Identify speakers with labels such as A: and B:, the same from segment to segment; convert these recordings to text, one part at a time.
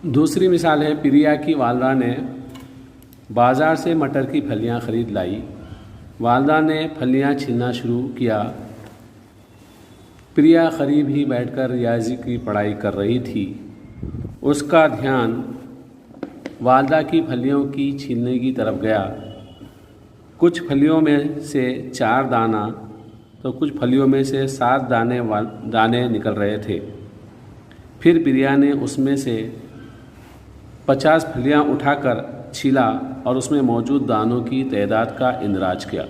A: दूसरी मिसाल है, प्रिया की वालदा ने बाज़ार से मटर की फलियां ख़रीद लाई। वालदा ने फलियां छीलना शुरू किया। प्रिया करीब ही बैठकर रियाजी की पढ़ाई कर रही थी। उसका ध्यान वालदा की फलियों की छीलने की तरफ गया। कुछ फलियों में से 4 दाना तो कुछ फलियों में से 7 दाने निकल रहे थे। फिर प्रिया ने उसमें से 50 फलियां उठाकर छीला और उसमें मौजूद दानों की तादाद का इंदराज किया।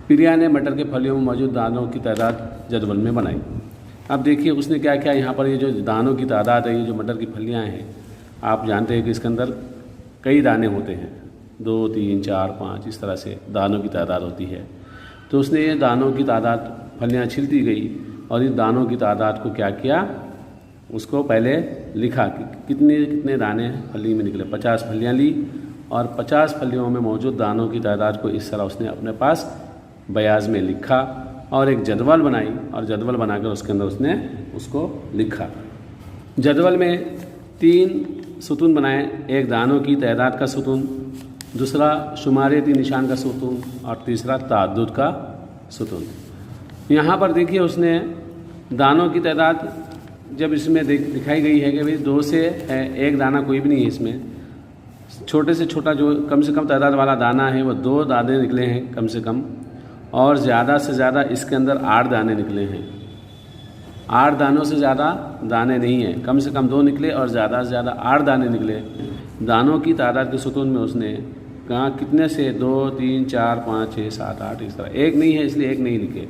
A: प्रिया ने मटर के फलियों में मौजूद दानों की तादाद जदवल में बनाई। अब देखिए उसने क्या किया, यहाँ पर ये जो दानों की तादाद है, ये जो मटर की फलियां हैं, आप जानते हैं कि इसके अंदर कई दाने होते हैं, 2, 3, 4, 5 इस तरह से दानों की तादाद होती है। तो उसने ये दानों की तादाद फलियां छिलती गई और इन दानों की तादाद को क्या किया, उसको पहले लिखा कि कितने कितने दाने फली में निकले। 50 फलियां ली और 50 फलियों में मौजूद दानों की तादाद को इस तरह उसने अपने पास बयाज में लिखा और एक जदवल बनाई और जदवल बनाकर उसके अंदर उसने उसको लिखा। जदवल में 3 सुतून बनाए, एक दानों की तादाद का सुतून, दूसरा शुमारियती निशान का सुतून और तीसरा ताद्दुद का सुतून। यहाँ पर देखिए उसने दानों की तादाद जब इसमें दिखाई गई है कि भाई 2 से है, एक दाना कोई भी नहीं है इसमें, छोटे से छोटा जो कम से कम तादाद वाला दाना है वो 2 दाने निकले हैं कम से कम, और ज़्यादा से ज़्यादा इसके अंदर 8 दाने निकले हैं। 8 दानों से ज़्यादा दाने नहीं हैं, कम से कम 2 निकले और ज़्यादा से ज़्यादा 8 दाने निकले। दानों की तादाद के सुतून में उसने कहा कितने से 2, 3, 4, 5, 6, 7, 8 इस तरह। एक नहीं है इसलिए एक नहीं लिखे,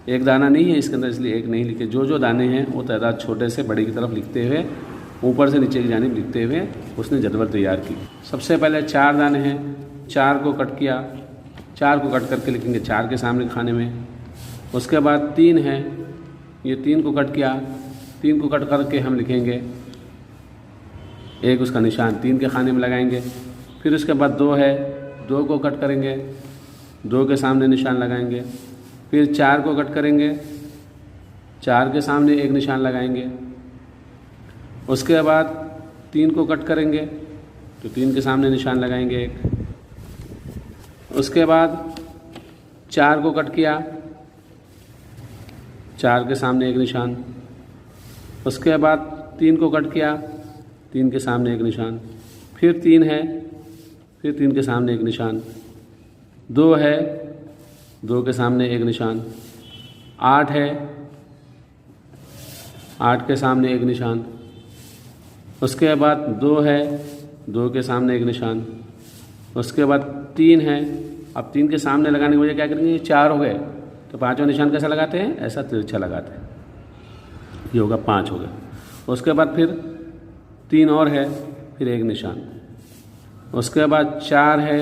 A: एक दाना नहीं है इसके अंदर इसलिए एक नहीं लिखे। जो जो दाने हैं वो तादाद छोटे से बड़े की तरफ लिखते हुए, ऊपर से नीचे की जानिब लिखते हुए उसने जदवल तैयार की। सबसे पहले 4 दाने हैं, 4 को कट किया, 4 को कट करके लिखेंगे 4 के सामने खाने में। उसके बाद 3 है, ये 3 को कट किया, 3 को कट करके हम लिखेंगे एक उसका निशान 3 के खाने में लगाएंगे। फिर उसके बाद 2 है, 2 को कट करेंगे, 2 के सामने निशान लगाएंगे। फिर 4 को कट करेंगे, 4 के सामने एक निशान लगाएंगे। उसके बाद 3 को कट करेंगे तो 3 के सामने निशान लगाएंगे एक। उसके बाद 4 को कट किया, 4 के सामने एक निशान। उसके बाद 3 को कट किया, 3 के सामने एक निशान। फिर 3 है, फिर 3 के सामने एक निशान। 2 है, 2 के सामने एक निशान। 8 है, 8 के सामने एक निशान। उसके बाद 2 है, 2 के सामने एक निशान। उसके बाद 3 है, अब 3 के सामने लगाने की वजह क्या करेंगे, 4 हो गए तो 5वां निशान कैसा लगाते हैं, ऐसा तिरछा लगाते हैं, ये होगा 5 हो गया। उसके बाद फिर 3 और है, फिर एक निशान। उसके बाद 4 है,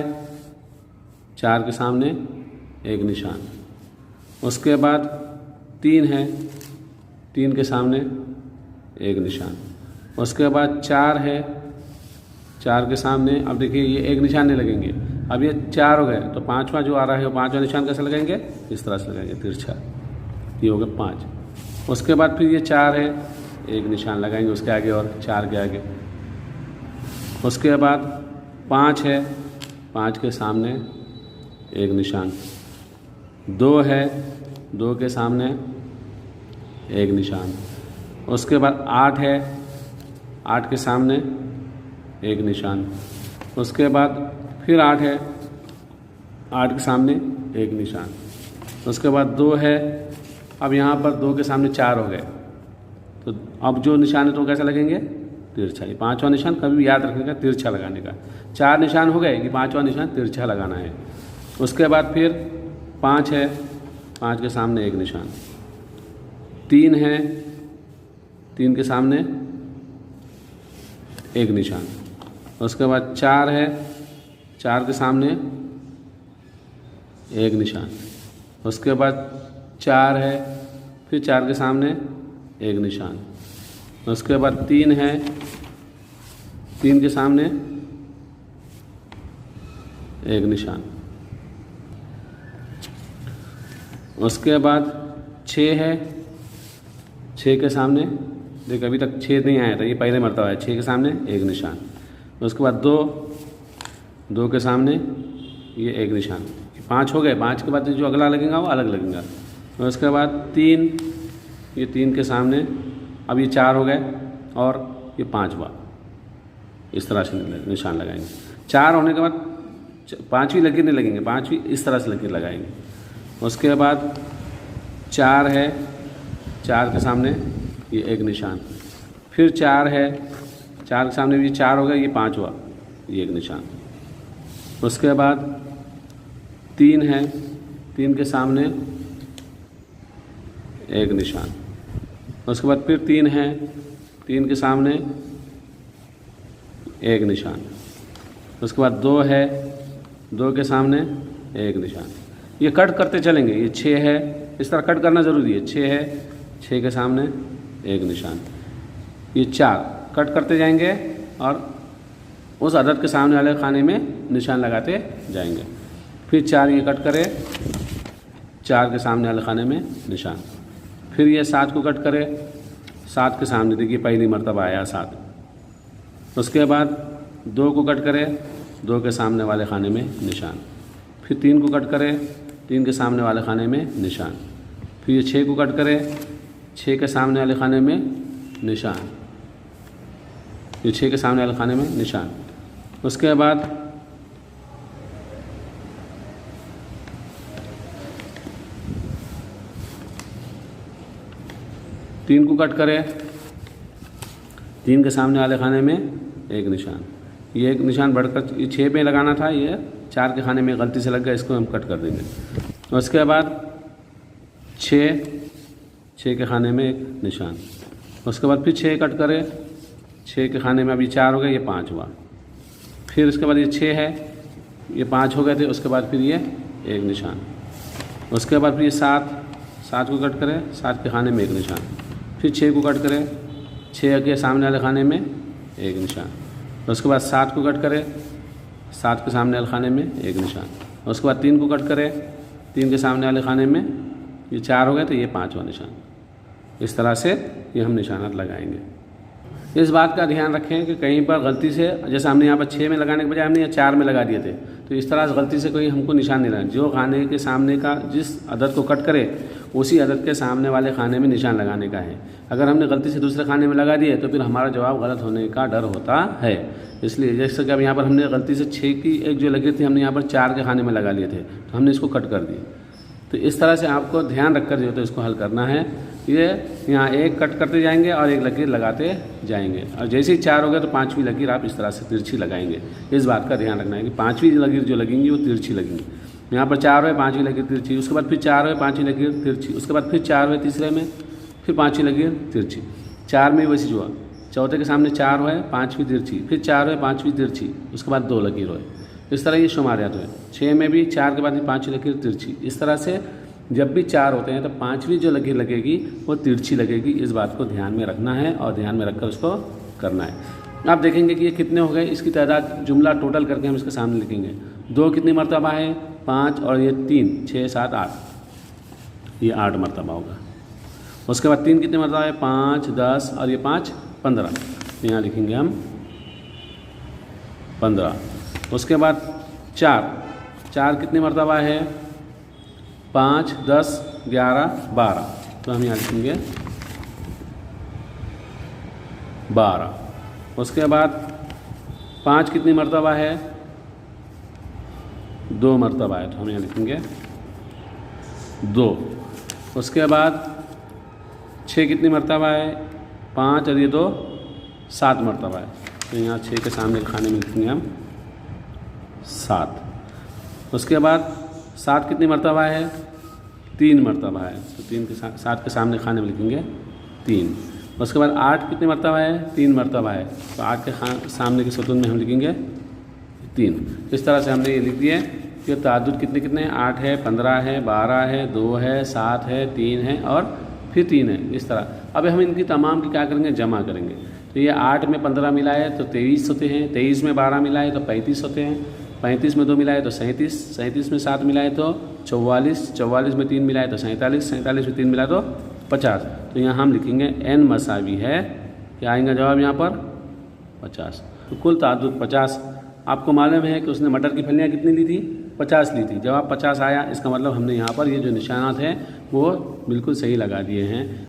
A: 4 के सामने एक निशान। उसके बाद 3 है, 3 के सामने एक निशान। उसके बाद 4 है, 4 के सामने, अब देखिए ये एक निशान नहीं लगेंगे, अब ये 4 हो गए तो 5वां जो आ रहा है वो 5वां निशान कैसे लगाएंगे, इस तरह से लगाएंगे तिरछा, ये हो गया 5। उसके बाद फिर ये 4 है, एक निशान लगाएंगे उसके आगे और 4 के आगे। उसके बाद 5 है, 5 के सामने एक निशान। 2 है, 2 के सामने एक निशान। उसके बाद 8 है, 8 के सामने एक निशान। उसके बाद फिर 8 है, 8 के सामने एक निशान। उसके बाद 2 है, अब यहाँ पर 2 के सामने 4 हो गए तो अब जो निशान है तो कैसा लगेंगे, तिरछा। ये 5वां निशान कभी भी याद रखने का, तिरछा लगाने का। 4 निशान हो गए कि 5वां निशान तिरछा लगाना है। उसके बाद फिर 5 है, 5 के सामने एक निशान। 3 है, 3 के सामने एक निशान। उसके बाद 4 है, 4 के सामने एक निशान। उसके बाद 4 है, फिर 4 के सामने एक निशान। उसके बाद 3 है, 3 के सामने एक निशान। उसके बाद 6 है, 6 के सामने देखो अभी तक 6 नहीं आया था, ये पहले मरतबा है। 6 के सामने एक निशान, उसके बाद 2, 2 के सामने ये एक निशान, 5 हो गए। 5 के बाद जो अगला लगेगा वो अलग लगेगा। और उसके बाद 3, ये 3 के सामने अब ये 4 हो गए और ये 5 हुआ। इस तरह से निशान लगाएंगे। 4 होने के बाद 5वीं लकीर नहीं लगेंगे, 5वीं इस तरह से लकीर लगाएंगे। उसके बाद 4 है, 4 के सामने ये एक निशान, फिर 4 है, 4 के सामने भी 4 हो गया, ये 5 हुआ, ये एक निशान। उसके बाद 3 है, 3 के सामने एक निशान। उसके बाद फिर 3 है, 3 के सामने एक निशान। उसके बाद 2 है, 2 के सामने एक निशान। ये कट करते चलेंगे। ये 6 है, इस तरह कट करना ज़रूरी है। 6 है, 6 के सामने एक निशान। ये 4 कट करते जाएंगे और उस अदद के सामने वाले खाने में निशान लगाते जाएंगे। फिर 4 ये कट करे, 4 के सामने वाले खाने में निशान। फिर ये 7 को कट करे, 7 के सामने, देखिए पहली मरतबा आया 7। उसके बाद 2 को कट करे, 2 के सामने वाले खाने में निशान। फिर 3 को कट करे, 3 के सामने वाले खाने में निशान। फिर ये 6 को कट करे, 6 के सामने वाले खाने में निशान। ये 6 के सामने वाले खाने में निशान। उसके बाद 3 को कट करे, 3 के सामने वाले खाने में एक निशान। ये एक निशान बढ़कर ये 6 पे लगाना था, ये 4 के खाने में गलती से लग गया, इसको हम कट कर देंगे। उसके बाद 6 के खाने में एक निशान। उसके बाद फिर 6 कट करे, 6 के खाने में अभी 4 हो गए, ये 5 हुआ। फिर उसके बाद ये 6 है, ये 5 हो गए थे। उसके बाद फिर ये एक निशान। उसके बाद फिर ये 7 को कट करे, 7 के खाने में एक निशान। फिर 6 को कट करे, 6 के सामने वाले खाने में एक निशान। उसके बाद 7 को कट करे, 7 के सामने वाले खाने में एक निशान। उसके बाद 3 को कट करे, 3 के सामने वाले खाने में ये 4 हो गए तो ये 5वां निशान। इस तरह से ये हम निशानात लगाएंगे। इस बात का ध्यान रखें कि कहीं पर गलती से, जैसे हमने यहाँ पर 6 में लगाने के बजाय हमने यहाँ 4 में लगा दिए थे, तो इस तरह से गलती से कोई हमको निशान नहीं लगाना। जो खाने के सामने का जिस अदद को कट करे उसी अदद के सामने वाले खाने में निशान लगाने का है। अगर हमने गलती से दूसरे खाने में लगा दिए तो फिर हमारा जवाब गलत होने का डर होता है। इसलिए जैसे कि अब यहाँ पर हमने गलती से 6 की एक जो लगी थी हमने यहाँ पर 4 के खाने में लगा लिए थे, तो हमने इसको कट कर दिए। तो इस तरह से आपको ध्यान रखकर जो है तो इसको हल करना है। ये यहाँ एक कट करते जाएंगे और एक लकीर लगाते जाएंगे, और जैसे ही 4 हो गए तो 5वीं लकीर आप इस तरह से तिरछी लगाएंगे। इस बात का ध्यान रखना है कि 5वीं लकीर जो लगेंगी वो तिरछी लगेंगी। यहाँ पर 4 है, 5वीं लकीर तिरछी। उसके बाद फिर 4 है, 5वीं लकीर तिरछी। उसके बाद फिर 4 है तीसरे में, फिर 5वीं लकीर तिरछी। 4 में वैसे जो चौथे के सामने 4 है, 5वीं तिरछी, फिर 4 है, 5वीं तिरछी। उसके बाद 2 लकीर है। इस तरह ये शुमारियात है। 6 में भी 4 के बाद 5वीं लकीर तिरछी। इस तरह से जब भी 4 होते हैं तो 5वीं जो लकीर लगेगी वो तिरछी लगेगी। इस बात को ध्यान में रखना है और ध्यान में रखकर उसको करना है। आप देखेंगे कि ये कितने हो गए, इसकी तादाद जुमला टोटल करके हम इसके सामने लिखेंगे। 2 कितनी मरतबा है, 5, और ये 3, 6, 7, 8, ये 8 मरतबा होगा। उसके बाद 3 कितनी मरतबा है, 5, 10, और ये 5, 15। यहाँ लिखेंगे हम 15। उसके बाद 4 कितनी मरतबा है, 5, 10, 11, 12, तो हम यहाँ लिखेंगे 12। उसके बाद 5 कितनी मरतबा है, 2 मरतबा है, तो हम यहाँ लिखेंगे 2। उसके बाद 6 कितनी मरतबा है, 5 और ये 2, 7 मरतबा है, तो यहाँ 6 के सामने खाने में लिखेंगे हम 7। उसके बाद 7 कितनी मरतबा है, 3 मरतबा है, तो 3 के 7 के सामने खाने में लिखेंगे 3। उसके बाद 8 कितनी मरतबा है, 3 मरतबा है, तो 8 के सामने के सतून में हम लिखेंगे 3। इस तरह से हमने ये लिख दिया कि ताद्दुद कितने हैं, 8 है, 15 है, 12 है, 2 है, 7 है, 3 है और फिर 3 है। इस तरह अब हम इनकी तमाम की क्या करेंगे, जमा करेंगे। तो ये 8 में 15 मिलाए तो 23 होते हैं, 23 में 12 मिलाए तो 35 होते हैं, 35 में 2 मिलाए तो 37, 37 में 7 मिलाए तो 44, 44 में 3 मिलाए तो 47, 47 में 3 मिलाए तो 50। तो यहाँ हम लिखेंगे n मसावी है क्या आएगा जवाब यहाँ पर? 50। तो कुल ताद्दुद 50। आपको मालूम है कि उसने मटर की फलियाँ कितनी ली थी? 50 ली थी। जवाब 50 आया, इसका मतलब हमने यहाँ पर ये जो निशानात हैं वो बिल्कुल सही लगा दिए हैं।